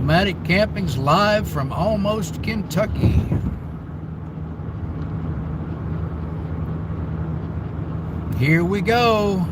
Nomadic Camping's live from almost Kentucky. Here we go.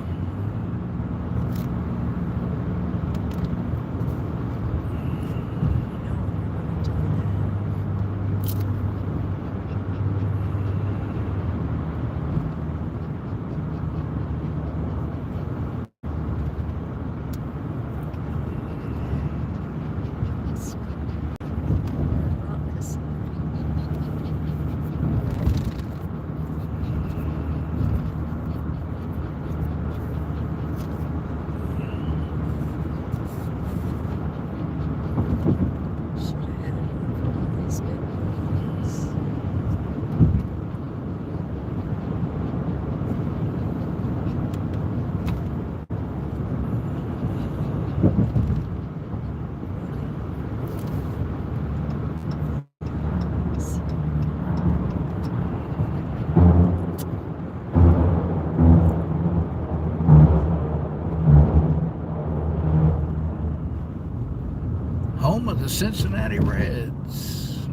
Home of the Cincinnati Reds.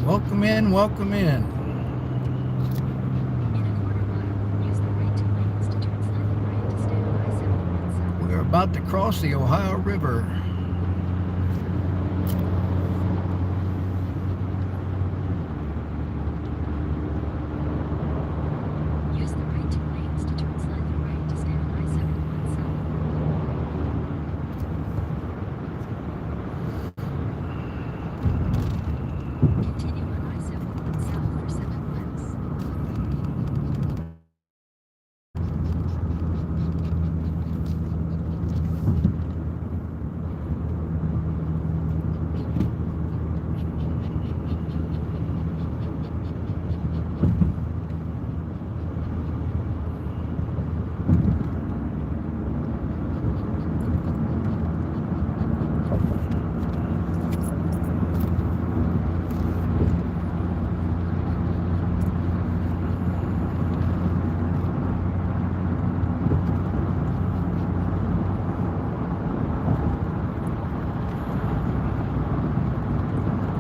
Welcome in, welcome in. We're about to cross the Ohio River.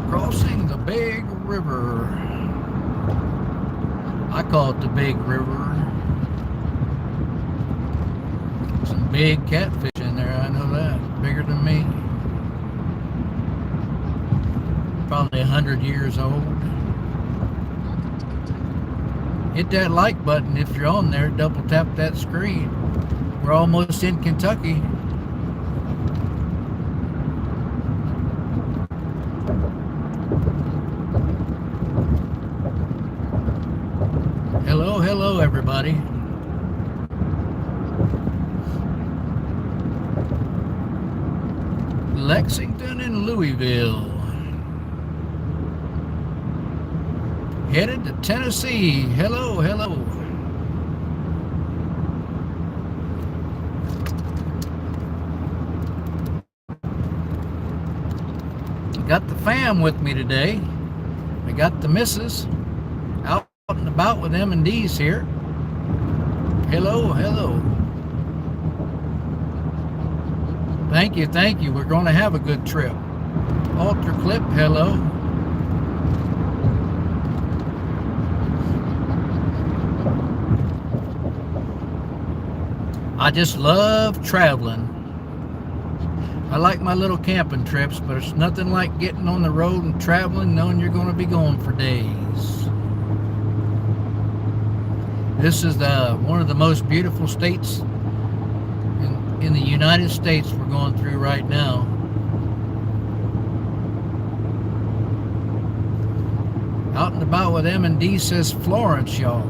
Crossing the Big River. I call it the Big River. Some big catfish in there, I know that. Bigger than me. Probably 100 years old. Hit that like button if you're on there. Double tap that screen. We're almost in Kentucky. Hello, hello, everybody. Lexington and Louisville. Headed to Tennessee. Hello, hello. Got the fam with me today. I got the missus out and about with M&Ds here. Hello, hello. Thank you, thank you. We're going to have a good trip. Alter Clip, hello. I just love traveling. I like my little camping trips, but it's nothing like getting on the road and traveling knowing you're going to be going for days. This is one of the most beautiful states in the United States we're going through right now. Out and about with M&D, says Florence, y'all.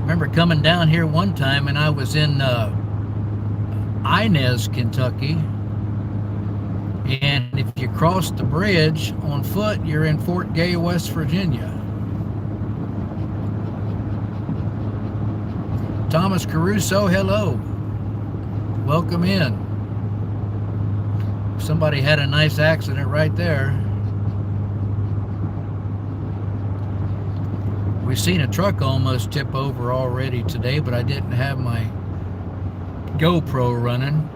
Remember coming down here one time and I was in Inez, Kentucky. And if you cross the bridge on foot, you're in Fort Gay, West Virginia. Thomas Caruso, hello. Welcome in. Somebody had a nice accident right there. We've seen a truck almost tip over already today, but I didn't have my GoPro running.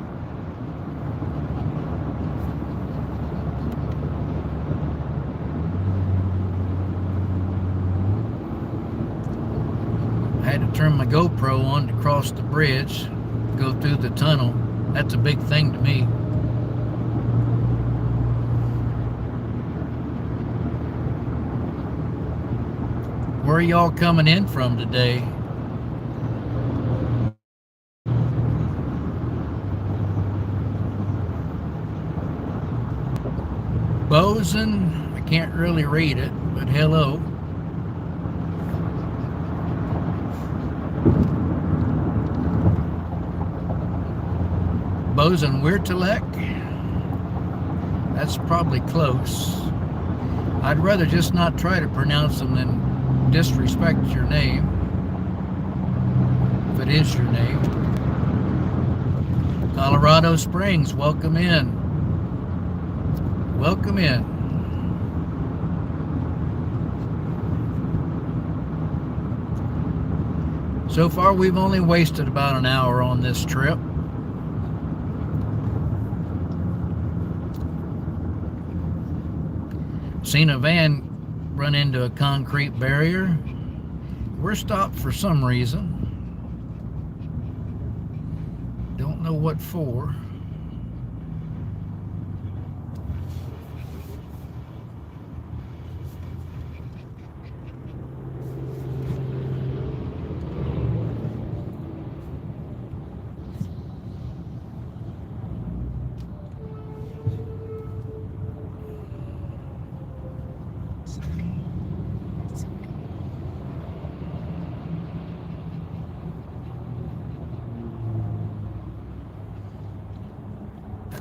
I had to turn my GoPro on to cross the bridge, go through the tunnel. That's a big thing to me. Where are y'all coming in from today? Bosun, I can't really read it, but hello. Bosun Wirtelek? That's probably close. I'd rather just not try to pronounce them than disrespect your name, if it is your name. Colorado Springs, welcome in. Welcome in. So far, we've only wasted about an hour on this trip. Seen a van run into a concrete barrier. We're stopped for some reason. Don't know what for.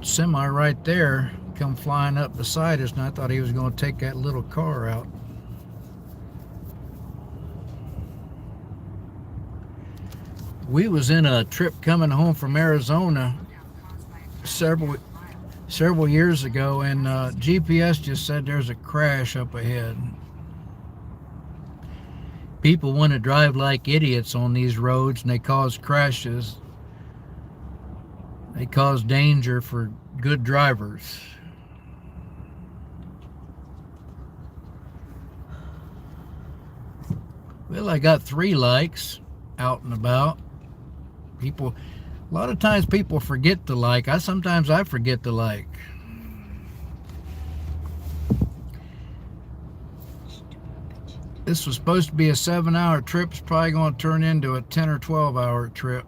Semi right there come flying up beside us, and I thought he was going to take that little car out. We was in a trip coming home from Arizona several years ago, and GPS just said there's a crash up ahead. People want to drive like idiots on these roads, and they cause crashes. They cause danger for good drivers. Well, I got 3 likes out and about. People, a lot of times people forget to like. Sometimes I forget to like. This was supposed to be a 7-hour trip. It's probably going to turn into a 10 or 12-hour trip.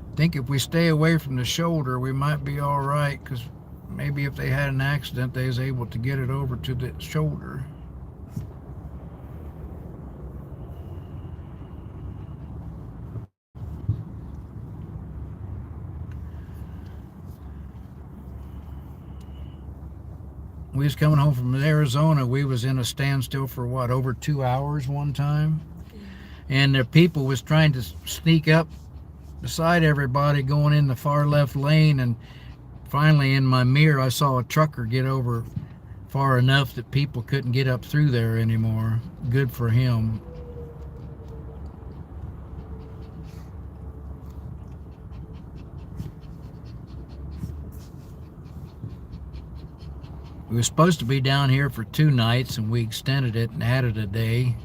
I think if we stay away from the shoulder, we might be all right, because maybe if they had an accident, they was able to get it over to the shoulder. We was coming home from Arizona. We was in a standstill for what, over 2 hours one time? And the people was trying to sneak up beside everybody going in the far left lane, and finally in my mirror I saw a trucker get over far enough that people couldn't get up through there anymore. Good for him. We were supposed to be down here for 2 nights, and we extended it and added a day,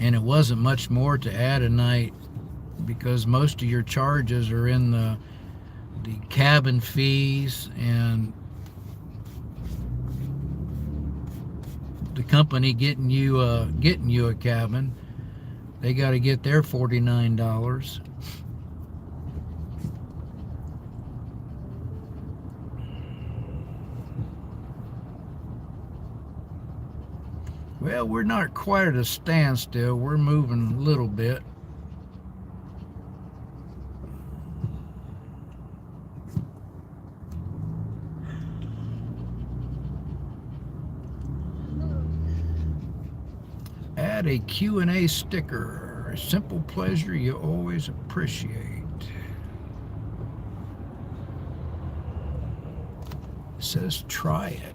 and it wasn't much more to add a night, because most of your charges are in the cabin fees and the company getting you a cabin. They got to get their $49. Well, we're not quite at a standstill. We're moving a little bit. Add a Q&A sticker. A simple pleasure you always appreciate. It says try it.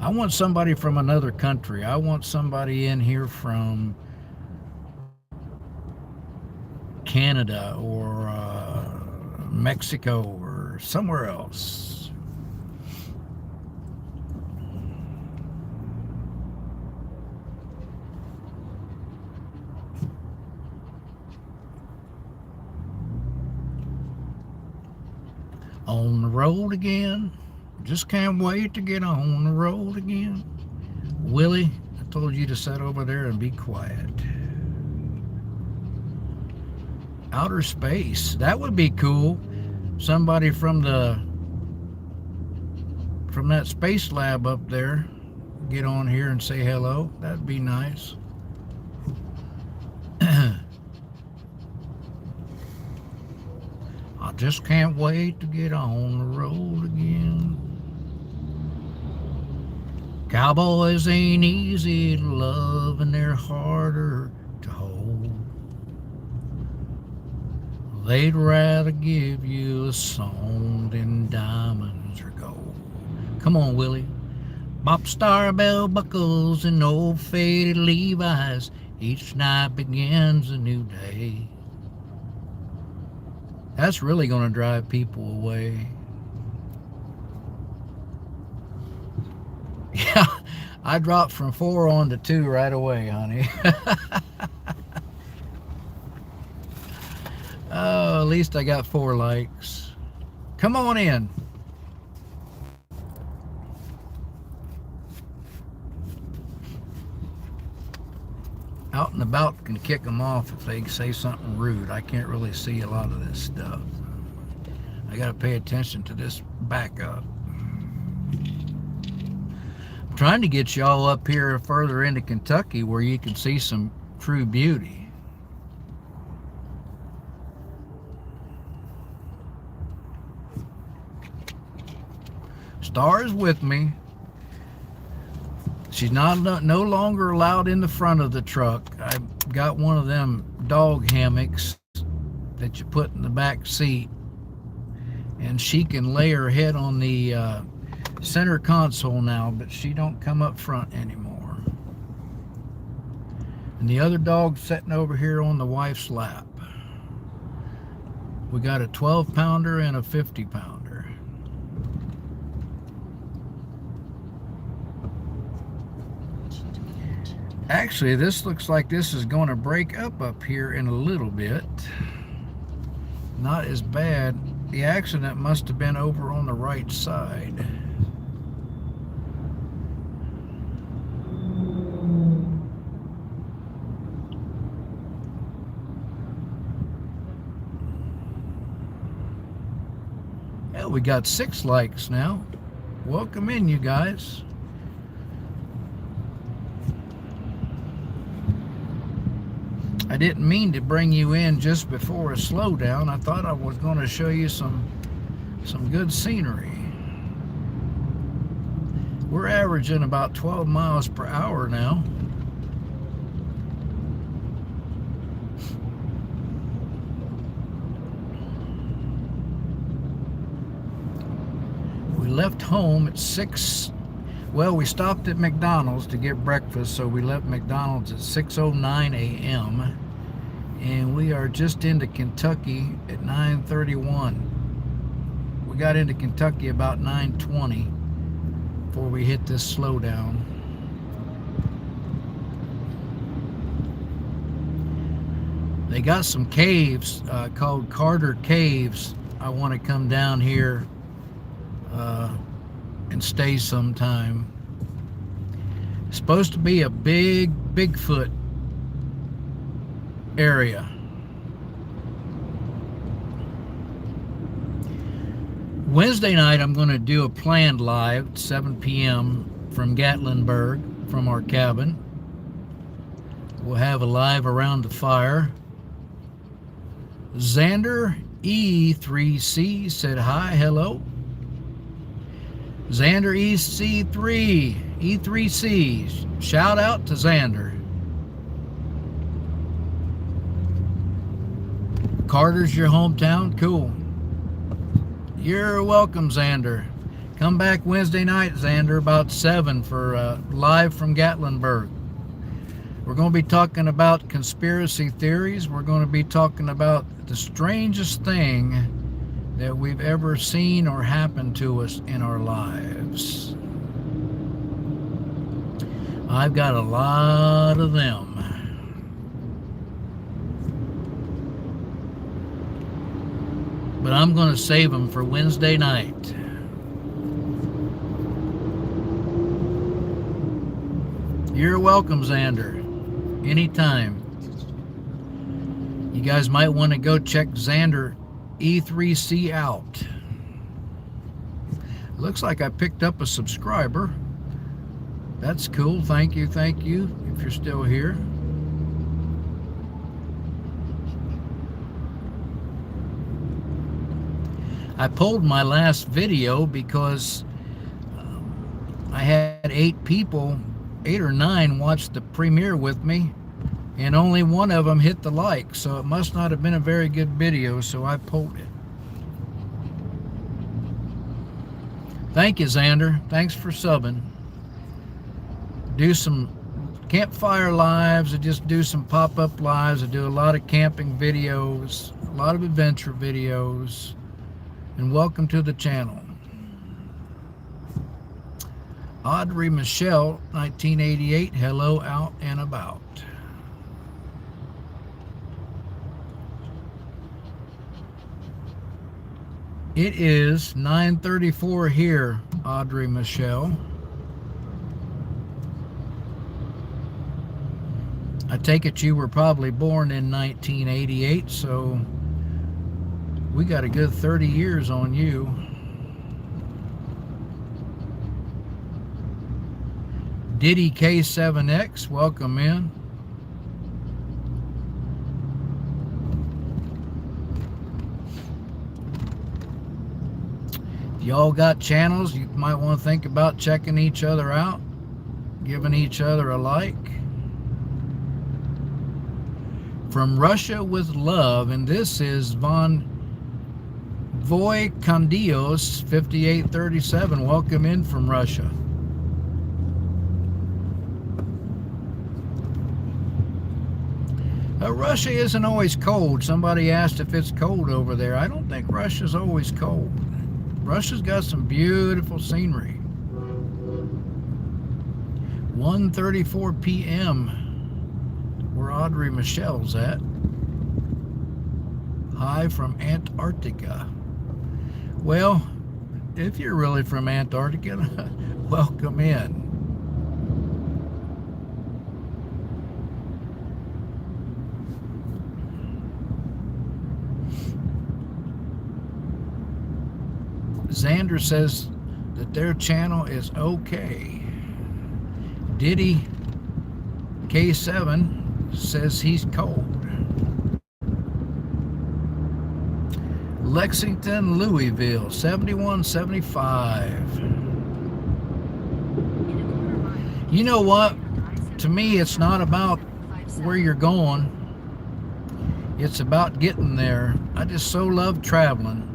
I want somebody from another country. I want somebody in here from Canada or Mexico or somewhere else. On the road again. Just can't wait to get on the road again. Willie, I told you to sit over there and be quiet. Outer space. That would be cool. Somebody from that space lab up there get on here and say hello. That'd be nice. I just can't wait to get on the road again. Cowboys ain't easy to love and they're harder to hold. They'd rather give you a song than diamonds or gold. Come on, Willie. Bop star bell buckles and old faded Levi's. Each night begins a new day. That's really going to drive people away. Yeah, I dropped from 4 on to 2 right away, honey. Oh, at least I got 4 likes. Come on in. Out and about can kick them off if they say something rude. I can't really see a lot of this stuff. I got to pay attention to this backup. I'm trying to get y'all up here further into Kentucky where you can see some true beauty. Star is with me. She's no longer allowed in the front of the truck. I got one of them dog hammocks that you put in the back seat, and she can lay her head on the center console now, but she don't come up front anymore. And the other dog's sitting over here on the wife's lap. We got a 12-pounder and a 50-pounder. Actually, this looks like this is going to break up here in a little bit. Not as bad. The accident must have been over on the right side. Well, we got 6 likes now. Welcome in, you guys. I didn't mean to bring you in just before a slowdown. I thought I was going to show you some good scenery. We're averaging about 12 miles per hour now. We left home at 6. Well, we stopped at McDonald's to get breakfast, so we left McDonald's at 6:09 a.m. and we are just into Kentucky at 9:31. We got into Kentucky about 9:20 before we hit this slowdown. They got some caves called Carter Caves. I want to come down here and stay sometime. It's supposed to be a big Bigfoot area. Wednesday night, I'm going to do a planned live at 7 p.m. from Gatlinburg, from our cabin. We'll have a live around the fire. Xander E3C said hi, hello. Xander E3C, shout out to Xander. Carter's your hometown? Cool. You're welcome, Xander. Come back Wednesday night, Xander, about 7 for live from Gatlinburg. We're going to be talking about conspiracy theories. We're going to be talking about the strangest thing that we've ever seen or happened to us in our lives. I've got a lot of them. But I'm going to save them for Wednesday night. You're welcome, Xander. Anytime. You guys might want to go check Xander E3C out. Looks like I picked up a subscriber. That's cool. Thank you, if you're still here. I pulled my last video because I had 8 people, 8 or 9 watch the premiere with me, and only one of them hit the like, so it must not have been a very good video, so I pulled it. Thank you, Xander. Thanks for subbing. Do some campfire lives, I just do some pop-up lives. I do a lot of camping videos, a lot of adventure videos, and welcome to the channel. Audrey Michelle, 1988, hello out and about. It is 9:34 here, Audrey Michelle. I take it you were probably born in 1988, so we got a good 30 years on you. Diddy K7X, welcome in. If y'all got channels, you might want to think about checking each other out, giving each other a like. From Russia with love, and this is Von Voikondios 5837. Welcome in from Russia. Russia isn't always cold. Somebody asked if it's cold over there. I don't think Russia's always cold. Russia's got some beautiful scenery. 1:34 p.m. where Audrey Michelle's at. Hi from Antarctica. Well, if you're really from Antarctica, welcome in. Xander says that their channel is okay. Diddy K7 says he's cold. Lexington, Louisville, 7175. You know what? To me, it's not about where you're going. It's about getting there. I just so love traveling.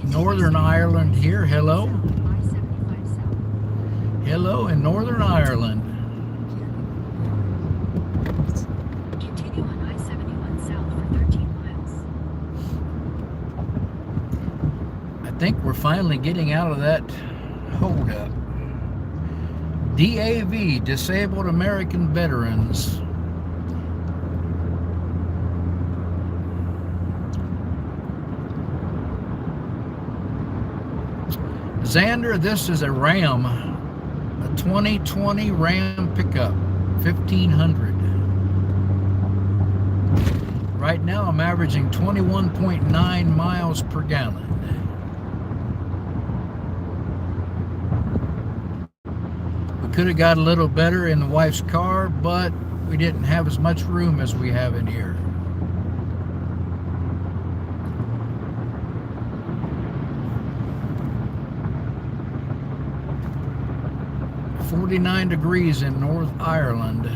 Northern Ireland here, hello. Hello in Northern Ireland. Continue on I-71 south for 13 miles. I think we're finally getting out of that holdup. DAV, Disabled American Veterans. Xander, this is a Ram, a 2020 Ram pickup, 1500. Right now I'm averaging 21.9 miles per gallon. We could have got a little better in the wife's car, but we didn't have as much room as we have in here. "49 degrees in North Ireland."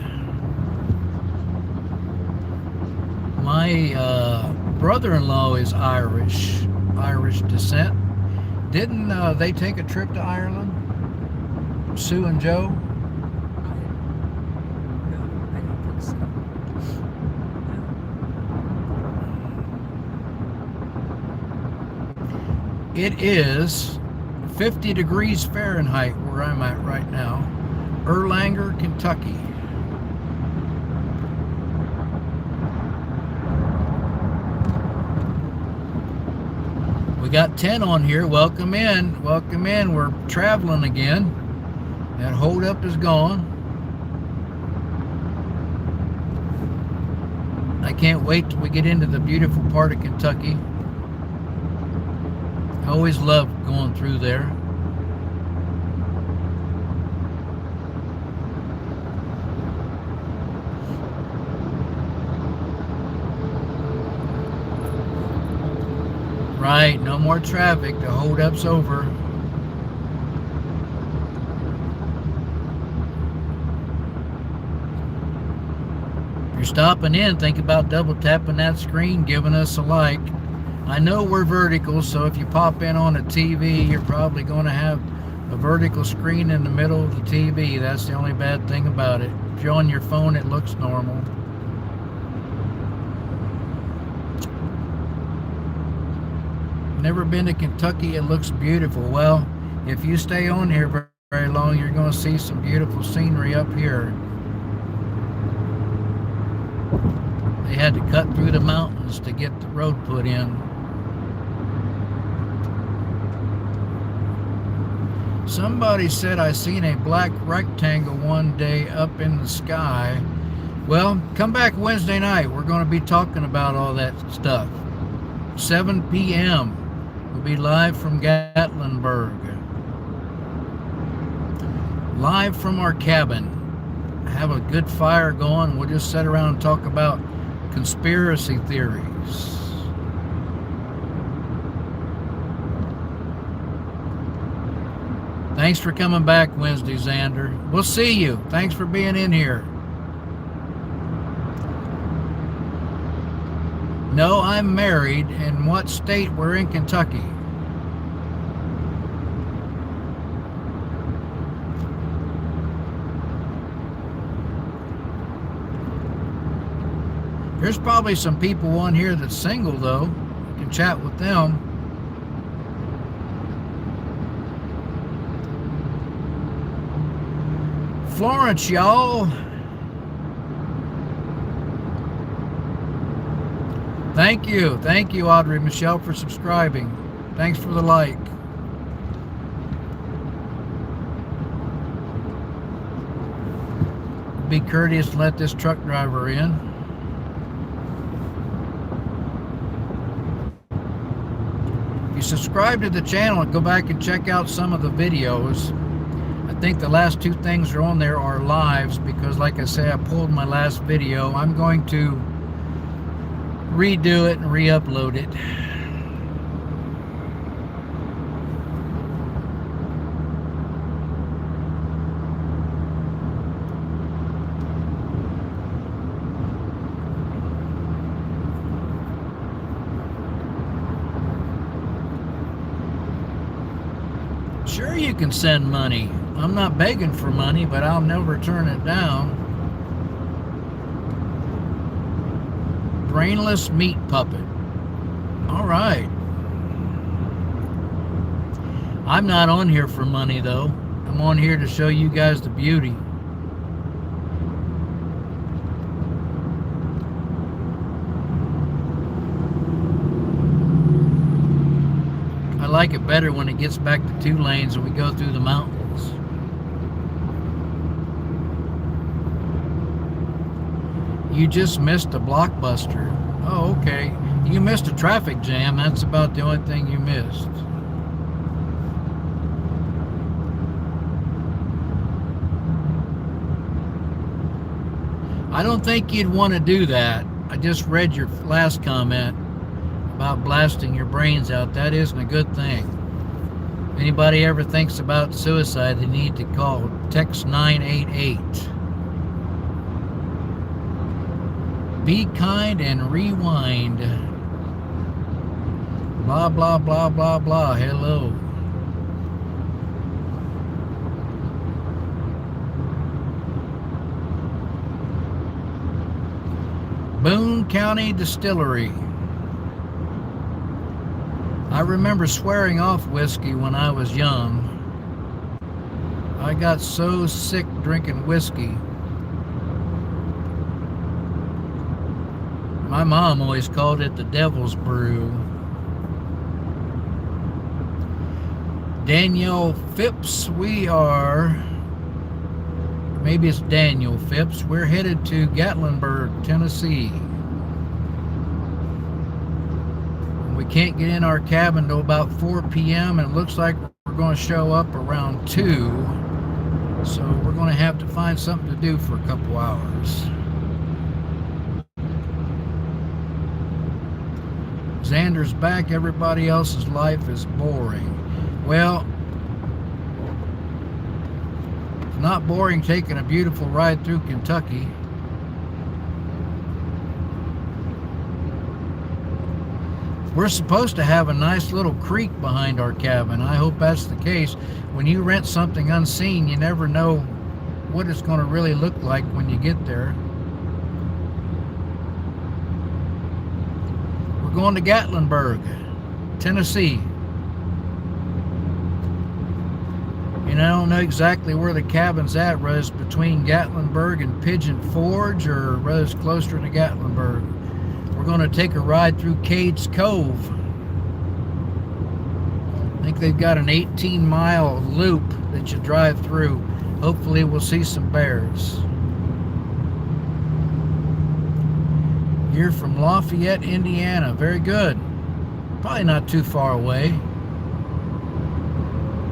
My brother-in-law is Irish descent. Didn't they take a trip to Ireland? Sue and Joe? No, I don't think so. No. It is 50 degrees Fahrenheit where I'm at right now. Erlanger, Kentucky. We got 10 on here. Welcome in. Welcome in. We're traveling again. That holdup is gone. I can't wait till we get into the beautiful part of Kentucky. I always love going through there. Right, no more traffic. The holdup's over. If you're stopping in, think about double tapping that screen, giving us a like. I know we're vertical, so if you pop in on a TV, you're probably going to have a vertical screen in the middle of the TV. That's the only bad thing about it. If you're on your phone, it looks normal. Never been to Kentucky. It looks beautiful. Well, if you stay on here very long, you're going to see some beautiful scenery up here. They had to cut through the mountains to get the road put in. Somebody said I seen a black rectangle one day up in the sky. Well, come back Wednesday night. We're going to be talking about all that stuff. 7 p.m. We'll be live from Gatlinburg. Live from our cabin. Have a good fire going. We'll just sit around and talk about conspiracy theories. Thanks for coming back Wednesday, Xander. We'll see you. Thanks for being in here. No, I'm married. In what state? We're in Kentucky. There's probably some people on here that's single, though. You can chat with them. Florence, y'all. Thank you, Audrey Michelle, for subscribing. Thanks for the like. Be courteous and let this truck driver in. If you subscribe to the channel, go back and check out some of the videos. I think the last two things are on there are lives because, like I say, I pulled my last video. I'm going to redo it and re-upload it. Sure, you can send money. I'm not begging for money, but I'll never turn it down. Brainless meat puppet. All right. I'm not on here for money, though. I'm on here to show you guys the beauty. I like it better when it gets back to 2 lanes and we go through the mountains. You just missed a Blockbuster. Oh, okay. You missed a traffic jam. That's about the only thing you missed. I don't think you'd want to do that. I just read your last comment about blasting your brains out. That isn't a good thing. If anybody ever thinks about suicide, they need to call text 988. Be kind and rewind. Blah, blah, blah, blah, blah. Hello. Boone County Distillery. I remember swearing off whiskey when I was young. I got so sick drinking whiskey. My mom always called it the devil's brew. Danielle Phipps, maybe it's Daniel Phipps. We're headed to Gatlinburg, Tennessee. We can't get in our cabin till about 4 p.m. and it looks like we're going to show up around 2. So we're going to have to find something to do for a couple hours. Xander's back. Everybody else's life is boring. Well, it's not boring taking a beautiful ride through Kentucky. We're supposed to have a nice little creek behind our cabin. I hope that's the case. When you rent something unseen, you never know what it's going to really look like when you get there. We're going to Gatlinburg, Tennessee. And I don't know exactly where the cabin's at, whether it's between Gatlinburg and Pigeon Forge or whether it's closer to Gatlinburg. We're going to take a ride through Cades Cove. I think they've got an 18-mile loop that you drive through. Hopefully we'll see some bears. You're from Lafayette, Indiana. Very good. Probably not too far away.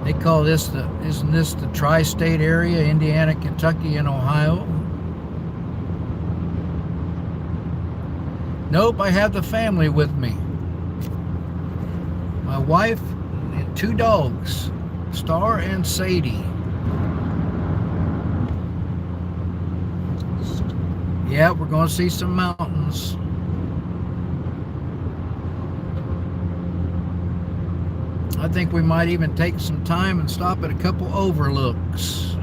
They call this isn't this the tri-state area, Indiana, Kentucky, and Ohio? Nope, I have the family with me. My wife and 2 dogs, Star and Sadie. Yeah, we're going to see some mountains. I think we might even take some time and stop at a couple overlooks.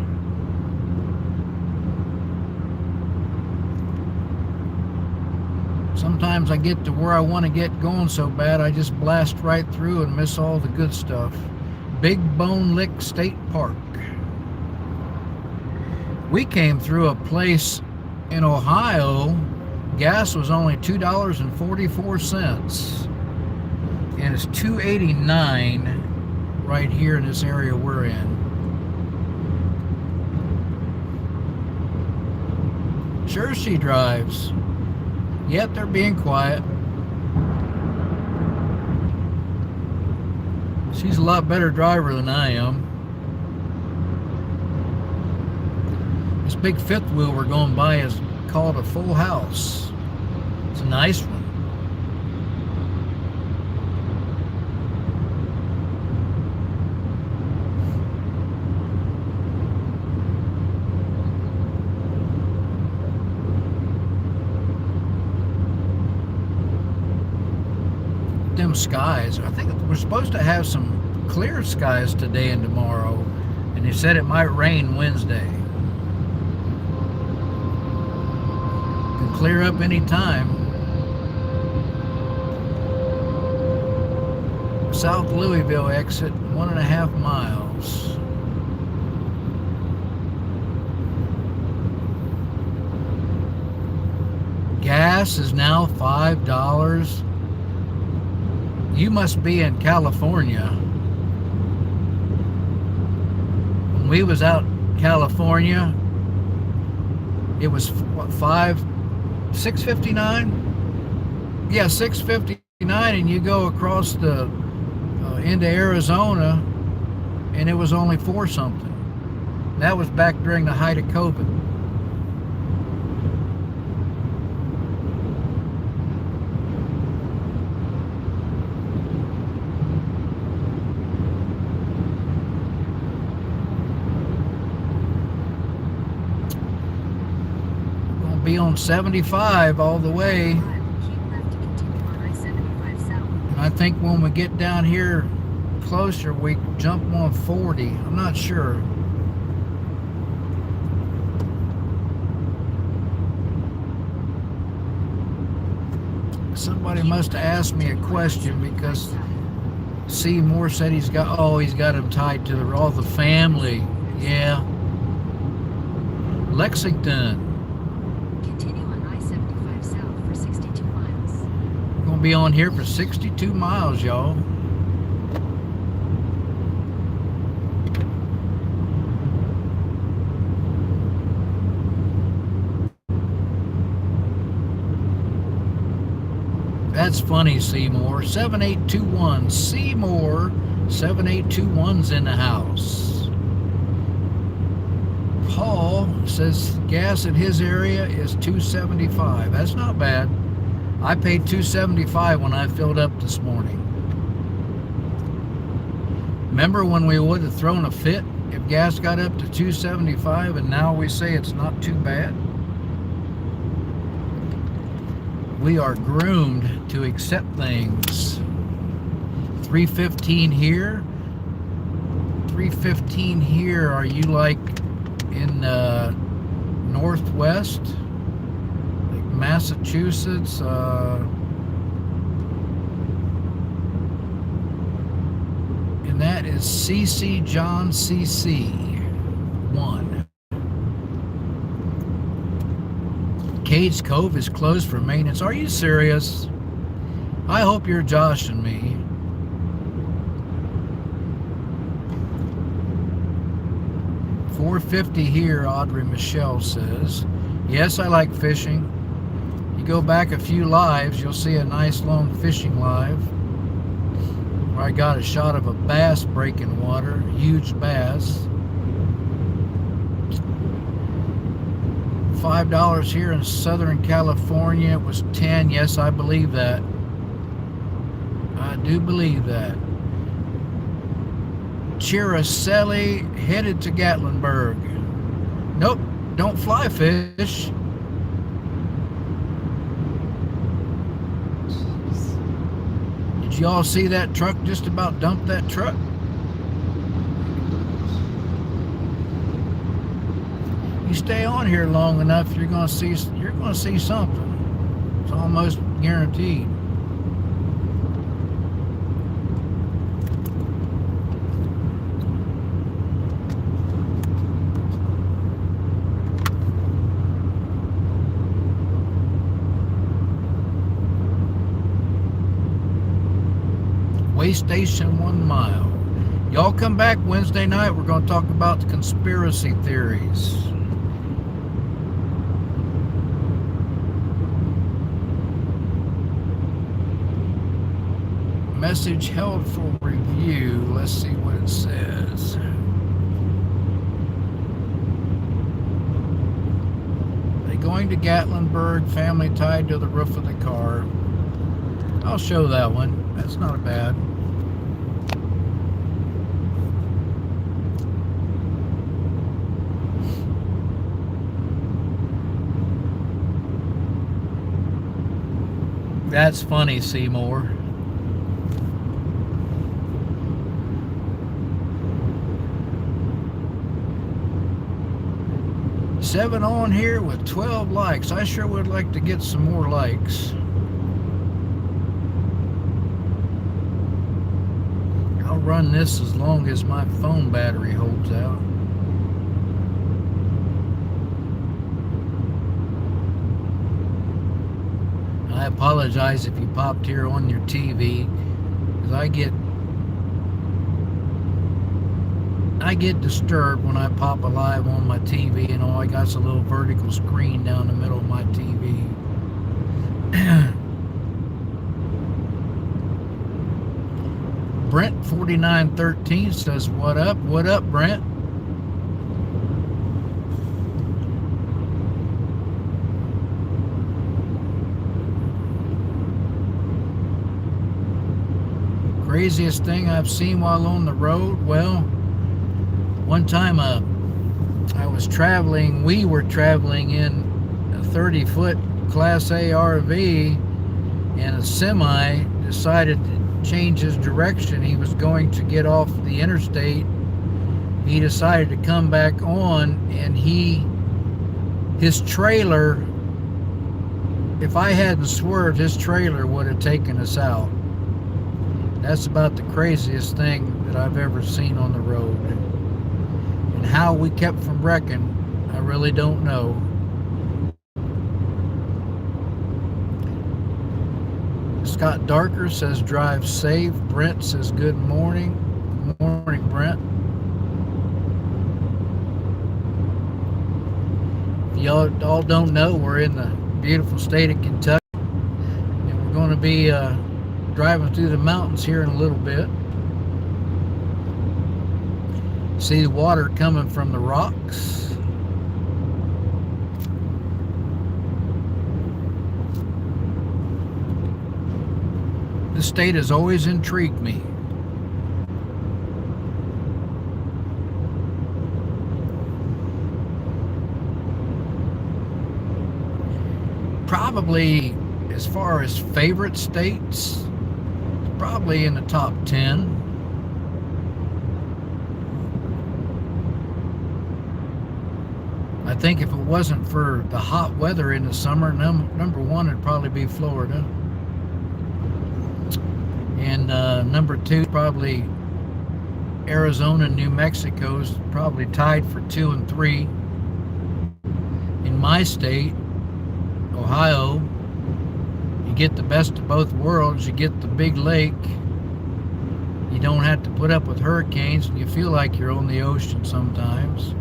Sometimes I get to where I want to get going so bad, I just blast right through and miss all the good stuff. Big Bone Lick State Park. We came through a place in Ohio. Gas was only $2.44. And it's $2.89 right here in this area we're in. Sure, she drives. Yet they're being quiet. She's a lot better driver than I am. This big fifth wheel we're going by is called a Full House. It's a nice one. Them skies. I think we're supposed to have some clear skies today and tomorrow, and they said it might rain Wednesday. Can clear up any time. South Louisville exit, 1.5 miles. Gas is now $5. You must be in California. When we was out in California, it was what, $5 659. Yeah, 659, and you go across the into Arizona, and it was only 4 something. That was back during the height of COVID. We're gonna be on 75 all the way. Keep left to continue on I-75 south. And I think when we get down here closer, we jump on 40. I'm not sure. Somebody must have asked me a question because Seymour said he's got him tied to all the family. Yeah. Lexington. Continue on I-75 south for 62 miles. We're gonna be on here for 62 miles, y'all. That's funny, Seymour. 7821. Seymour 7821's in the house. Paul says gas in his area is $2.75. That's not bad. I paid $2.75 when I filled up this morning. Remember when we would have thrown a fit if gas got up to $2.75, and now we say it's not too bad? We are groomed to accept things. 315 here. 315 here. Are you like in Northwest? Like Massachusetts? And that is CC John CC 1. Cage Cove is closed for maintenance. Are you serious? I hope you're joshing me. $4.50 here, Audrey Michelle says. Yes, I like fishing. You go back a few lives, you'll see a nice long fishing live where I got a shot of a bass breaking water, huge bass. $5 here in Southern California. It was 10. Yes, I believe that. I do believe that. Chiricelli headed to Gatlinburg. Nope, don't fly fish. Did you all see that truck just about dump that truck? You stay on here long enough, you're gonna see something. It's almost guaranteed. Way station 1 mile. Y'all come back Wednesday night. We're going to talk about the conspiracy theories. Message held for review. Let's see what it says. They going to Gatlinburg, family tied to the roof of the car. I'll show that one. That's not bad. That's funny, Seymour. Seven on here with 12 likes. I sure would like to get some more likes. I'll run this as long as my phone battery holds out. I apologize if you popped here on your TV, because I get disturbed when I pop a live on my TV, and all I got's a little vertical screen down the middle of my TV. Brent 4913 says, what up? What up, Brent? Craziest thing I've seen while on the road? Well, one time we were traveling in a 30-foot Class A RV, and a semi decided to change his direction. He was going to get off the interstate. He decided to come back on, and his trailer, if I hadn't swerved, his trailer would have taken us out. That's about the craziest thing that I've ever seen on the road. And how we kept from wrecking, I really don't know. Scott Darker says drive safe. Brent says good morning. Good morning, Brent. If y'all all don't know, we're in the beautiful state of Kentucky, and we're going to be driving through the mountains here in a little bit. See the water coming from the rocks. This state has always intrigued me. Probably, as far as favorite states, probably in the top 10. I think if it wasn't for the hot weather in the summer, number one would probably be Florida. And number two, probably Arizona and New Mexico's probably tied for 2 and 3. In my state, Ohio, you get the best of both worlds. You get the big lake. You don't have to put up with hurricanes, and you feel like you're on the ocean sometimes.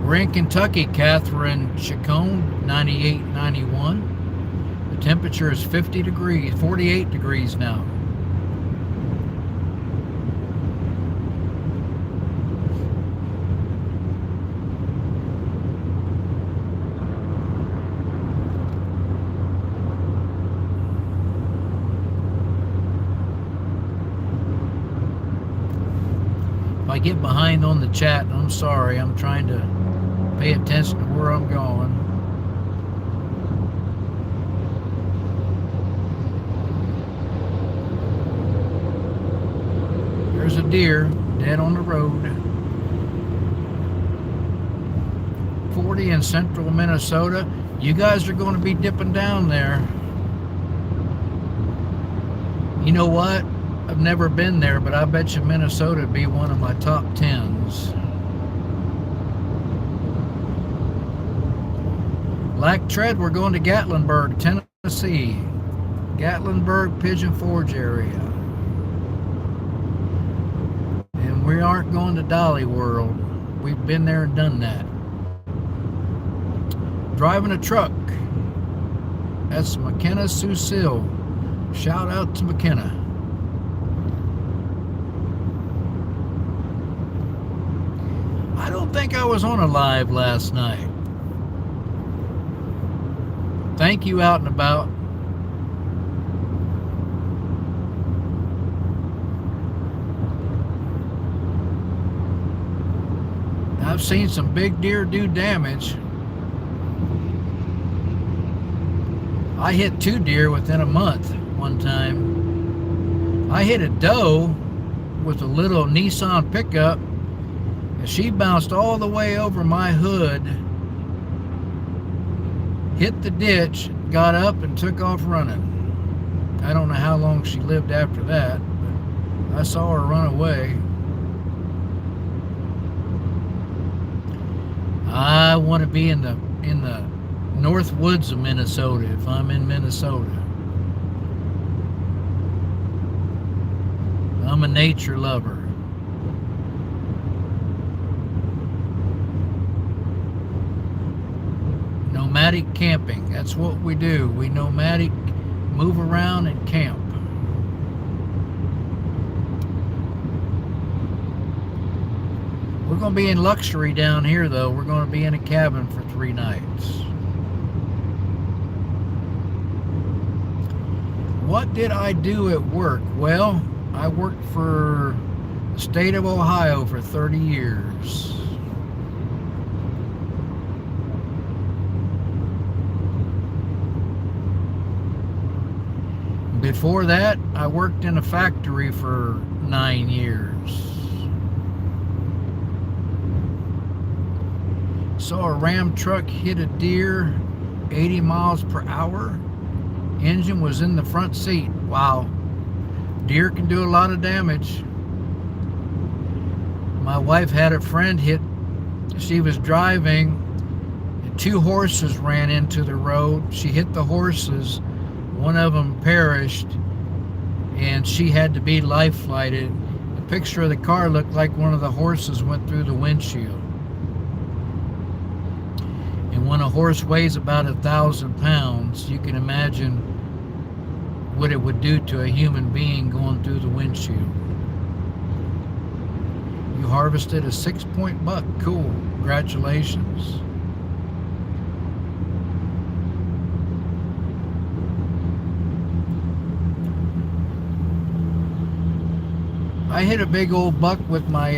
We're in Kentucky, Catherine Chacon, 98.91. The temperature is 50 degrees, 48 degrees now. If I get behind on the chat, I'm sorry. I'm trying to pay attention to where I'm going. There's a deer dead on the road. 40 in central Minnesota. You guys are going to be dipping down there. You know what? I've never been there, but I bet you Minnesota would be one of my top 10s. Like Tread, we're going to Gatlinburg, Tennessee. Gatlinburg, Pigeon Forge area. And we aren't going to Dolly World. We've been there and done that. Driving a truck. That's McKenna Susil. Shout out to McKenna. I don't think I was on a live last night. Thank you, Out and About. I've seen some big deer do damage. I hit 2 deer within a month one time. I hit a doe with a little Nissan pickup, and she bounced all the way over my hood, hit the ditch, got up, and took off running. I don't know how long she lived after that, but I saw her run away. I want to be in the north woods of Minnesota if I'm in Minnesota. I'm a nature lover. Nomadic camping. That's what we do. We nomadic, move around and camp. We're going to be in luxury down here, though. We're going to be in a cabin for 3 nights. What did I do at work? Well, I worked for the state of Ohio for 30 years. Before that, I worked in a factory for 9 years. Saw a Ram truck hit a deer 80 miles per hour. Engine was in the front seat. Wow. Deer can do a lot of damage. My wife had a friend hit. She was driving. 2 horses ran into the road. She hit the horses. One of them perished, and she had to be life flighted. The picture of the car looked like one of the horses went through the windshield. And when a horse weighs about 1,000 pounds, you can imagine what it would do to a human being going through the windshield. You harvested a 6-point buck. Cool. Congratulations. I hit a big old buck with my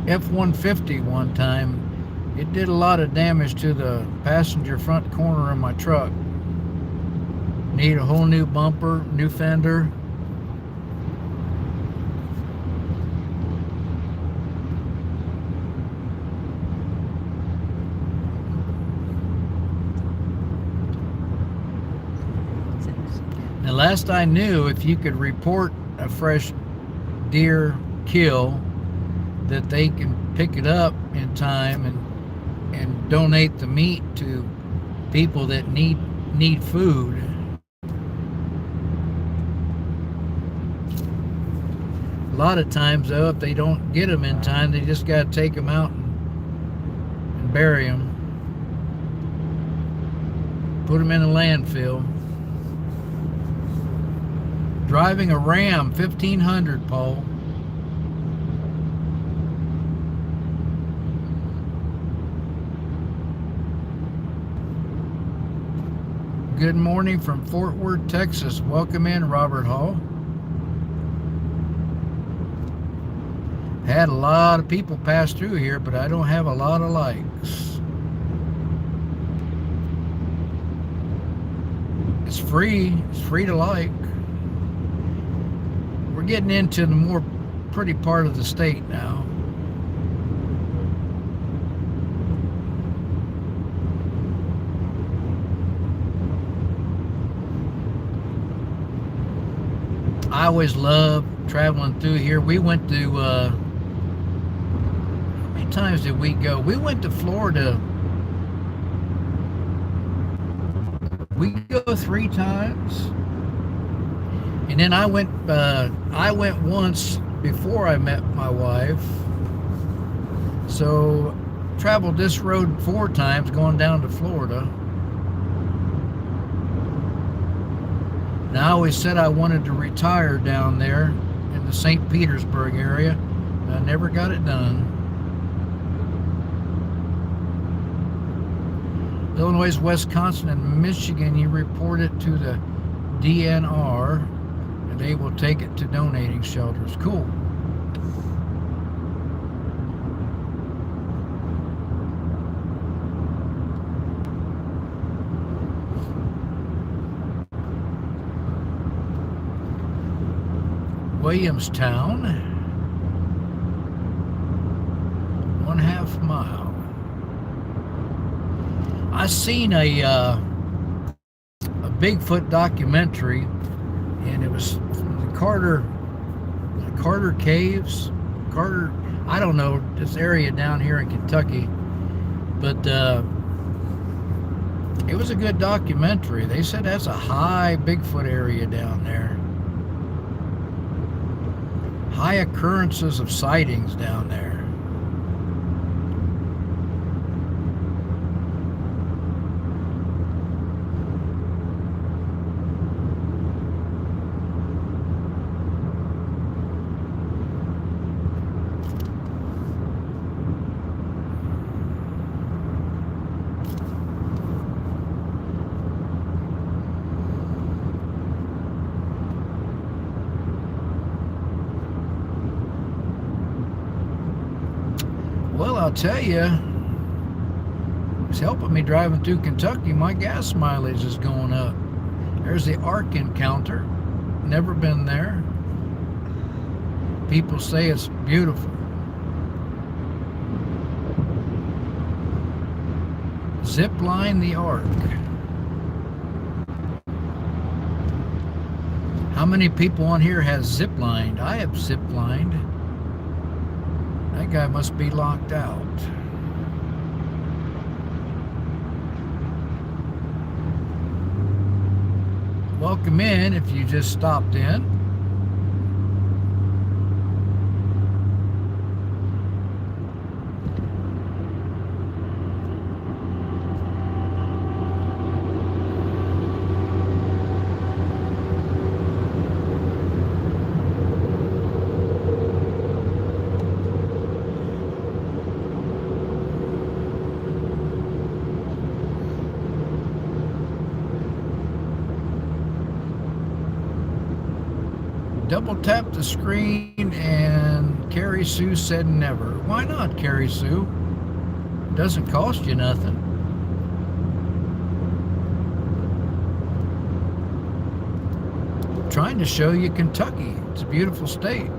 F-150 one time. It did a lot of damage to the passenger front corner of my truck. Need a whole new bumper, new fender. Now, last I knew, if you could report a fresh deer kill, that they can pick it up in time and donate the meat to people that need food. A lot of times, though, if they don't get them in time, they just got to take them out and bury them. Put them in a landfill. Driving a Ram 1500, Paul. Good morning from Fort Worth, Texas. Welcome in, Robert Hall. Had a lot of people pass through here, but I don't have a lot of likes. It's free. It's free to like. We're getting into the more pretty part of the state now. I always loved traveling through here. We went to, how many times did we go? We went to Florida. We go 3 times. And then I went once before I met my wife. So traveled this road 4 times going down to Florida. And I always said I wanted to retire down there in the St. Petersburg area. I never got it done. Illinois, Wisconsin, and Michigan, you report it to the DNR, and they will take it to donating shelters. Cool. Williamstown, 1/2 mile. I seen a Bigfoot documentary, and it was from the Carter Caves, I don't know, this area down here in Kentucky, but it was a good documentary. They said that's a high Bigfoot area down there. High occurrences of sightings down there. Well, I'll tell you, it's helping me driving through Kentucky. My gas mileage is going up. There's the Ark Encounter. Never been there. People say it's beautiful. Zip line the Ark. How many people on here has zip lined? I have zip lined. That guy must be locked out. Welcome in if you just stopped in. Double tap the screen and Carrie Sue said never. Why not, Carrie Sue? Doesn't cost you nothing. Trying to show you Kentucky. It's a beautiful state.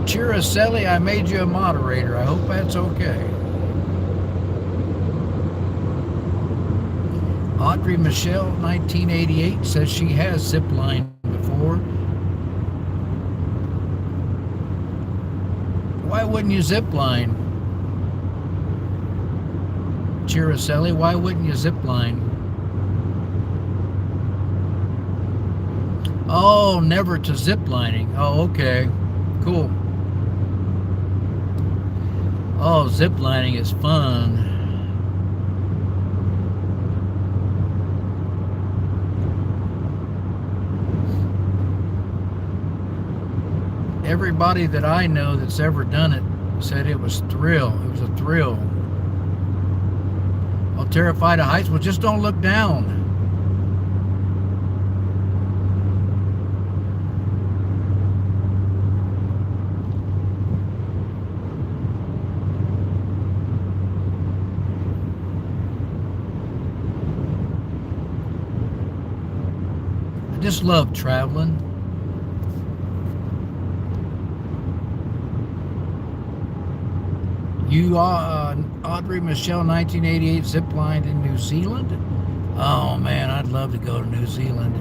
Chiracelli, I made you a moderator. I hope that's okay. Audrey Michelle, 1988, says she has ziplined before. Why wouldn't you zipline? Chiracelli, why wouldn't you zipline? Oh, never to ziplining. Oh, okay. Cool. Oh, ziplining is fun. Everybody that I know that's ever done it said it was thrill. It was a thrill. Well, terrified of heights. Well, just don't look down. I just love traveling. You Audrey Michelle, 1988, ziplined in New Zealand. Oh man, I'd love to go to New Zealand.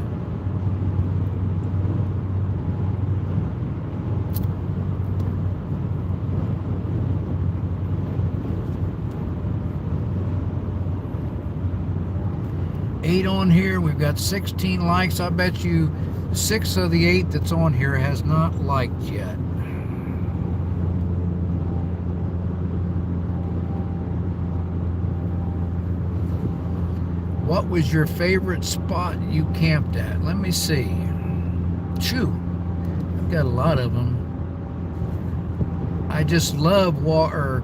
Eight on here. We've got 16 likes. I bet you 6 of the 8 that's on here has not liked yet. What was your favorite spot you camped at? Let me see. Chew. I've got a lot of them. I just love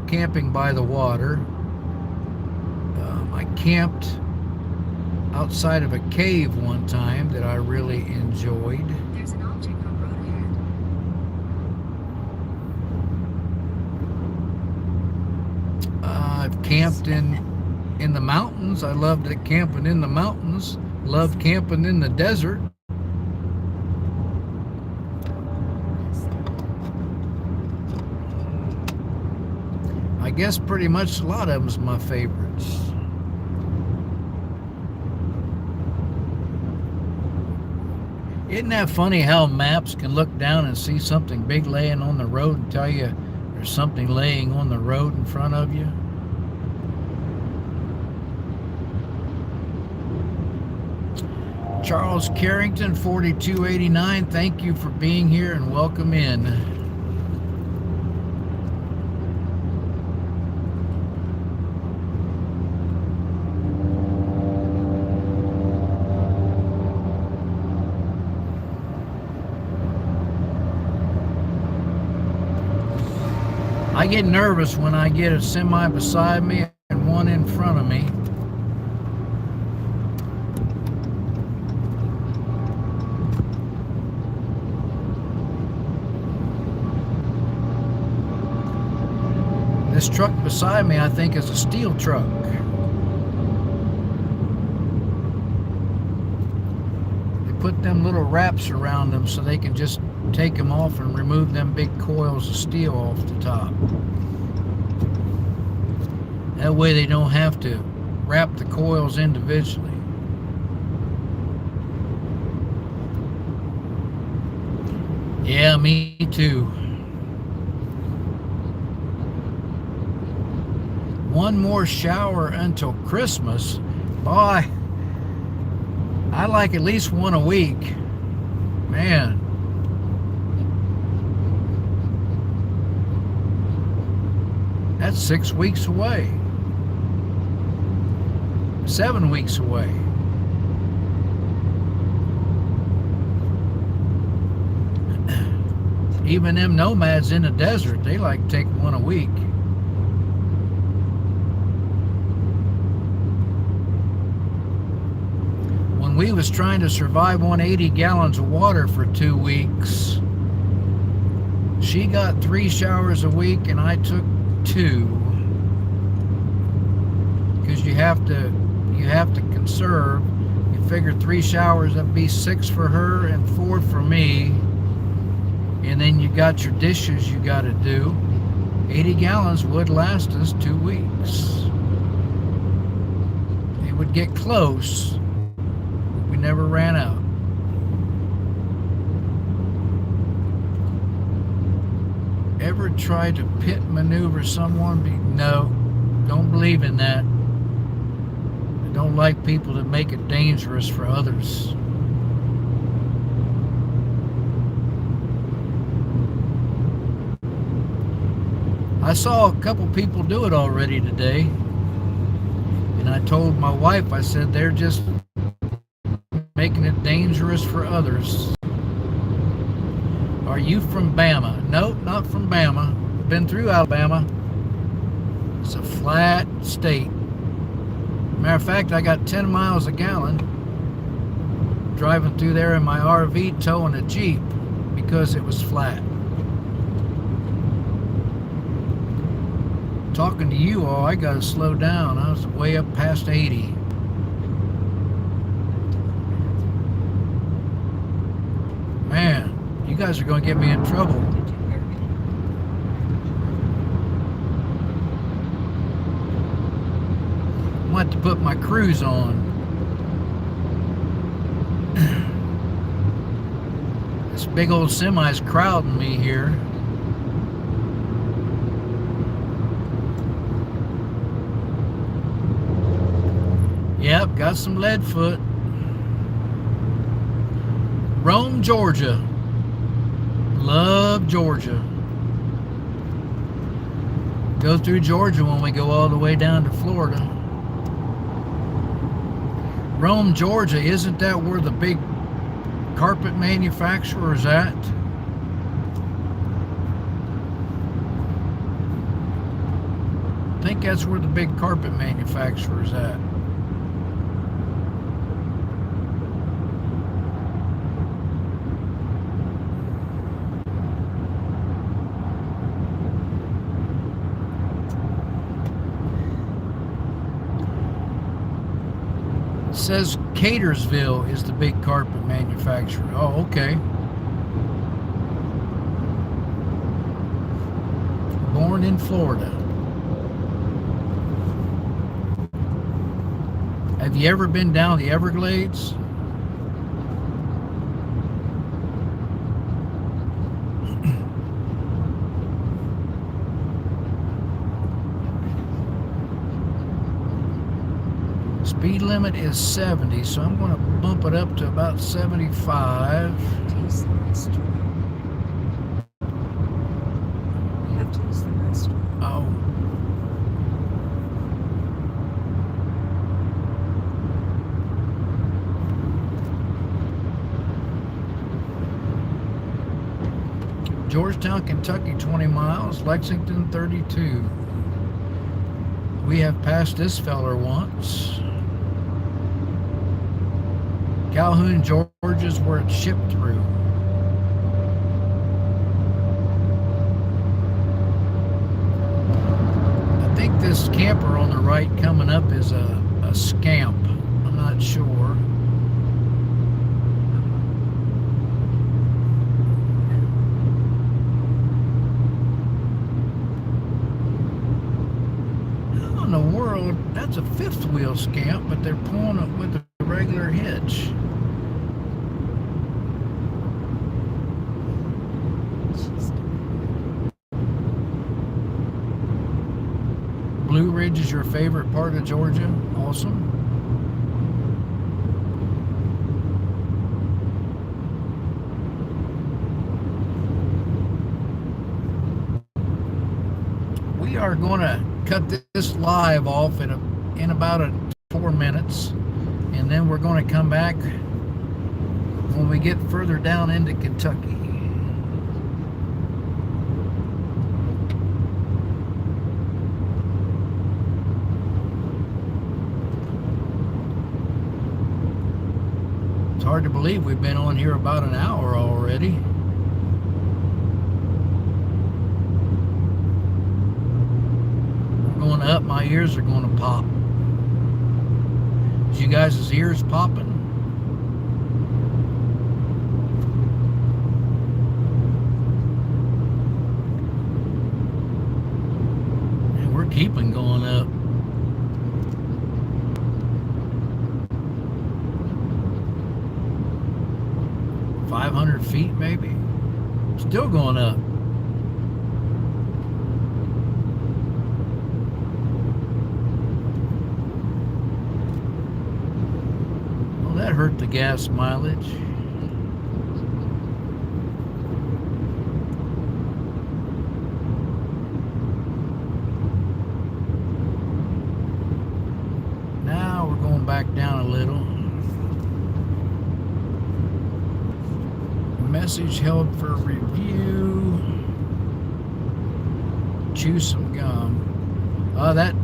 camping by the water. I camped outside of a cave one time that I really enjoyed. There's an object on road ahead. I've camped in the mountains. I loved it camping in the mountains. Loved camping in the desert. I guess pretty much a lot of them's my favorites. Isn't that funny how maps can look down and see something big laying on the road and tell you there's something laying on the road in front of you? Charles Carrington, 4289, thank you for being here and welcome in. I get nervous when I get a semi beside me and one in front of me. This truck beside me, I think, is a steel truck. They put them little wraps around them so they can just take them off and remove them big coils of steel off the top. That way they don't have to wrap the coils individually. Yeah, me too. One more shower until Christmas. Boy, I like at least one a week. Man. That's 6 weeks away. 7 weeks away. Even them nomads in the desert, they like to take one a week. When we was trying to survive on 80 gallons of water for 2 weeks, she got 3 showers a week and I took 2, because you have to conserve. You figure 3 showers, that'd be 6 for her and 4 for me, and then you got your dishes you got to do. 80 gallons would last us 2 weeks. It would get close. We never ran out. Ever tried to pit maneuver someone? No, don't believe in that. I don't like people that make it dangerous for others. I saw a couple people do it already today, and I told my wife, I said, they're just making it dangerous for others. Are you from Bama? Nope, not from Bama. Been through Alabama. It's a flat state. Matter of fact, I got 10 miles a gallon driving through there in my RV towing a Jeep because it was flat. Talking to you all, I gotta slow down. I was way up past 80. Man, you guys are gonna get me in trouble. I'm gonna have to put my cruise on. This big old semi's crowding me here. Yep, got some lead foot. Rome, Georgia. Love Georgia. Go through Georgia when we go all the way down to Florida. Rome, Georgia, isn't that where the big carpet manufacturer is at? I think that's where the big carpet manufacturer is at. It says Catersville is the big carpet manufacturer. Oh, okay. Born in Florida. Have you ever been down the Everglades? Speed limit is 70, so I'm going to bump it up to about 75. To use the restroom. We have to use the restroom. Oh. Georgetown, Kentucky, 20 miles. Lexington, 32. We have passed this feller once. Calhoun, Georgia's where it's shipped through. I think this camper on the right coming up is a scamp. I'm not sure. How in the world? That's a fifth wheel scamp, but they're pulling it with a regular hitch. Blue Ridge is your favorite part of Georgia? Awesome. We are going to cut this live off in about 4 minutes, and then we're going to come back when we get further down into Kentucky. It's hard to believe we've been on here about an hour already. We're going up, my ears are going to pop. Is you guys' ears popping? And we're keeping going up. .500 feet maybe. Still going up. Well, that hurt the gas mileage. Now we're going back down a little. Message held for review. Chew some gum.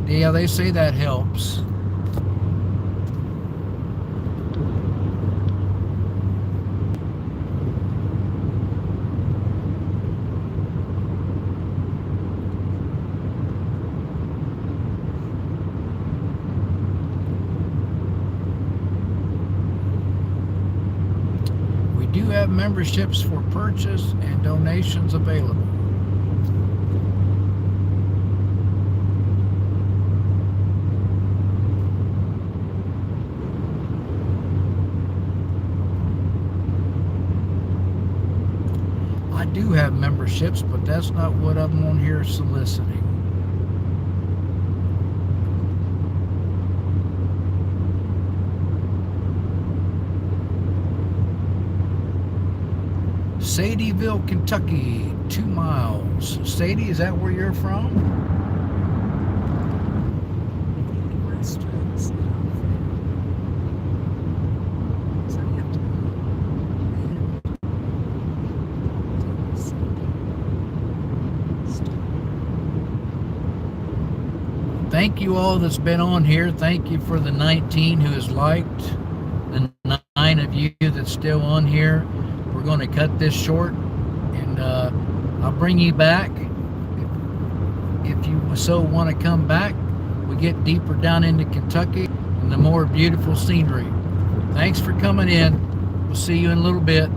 Yeah, they say that helps. We do have memberships for purchase and donations available. I do have memberships, but that's not what I'm on here soliciting. Sadieville, Kentucky, 2 miles. Sadie, is that where you're from? Restaurants. So you have to Thank you all that's been on here. Thank you for the 19 who has liked, the 9 of you that's still on here. We're going to cut this short, and I'll bring you back if you so want to come back. We get deeper down into Kentucky and the more beautiful scenery. Thanks for coming in. We'll see you in a little bit.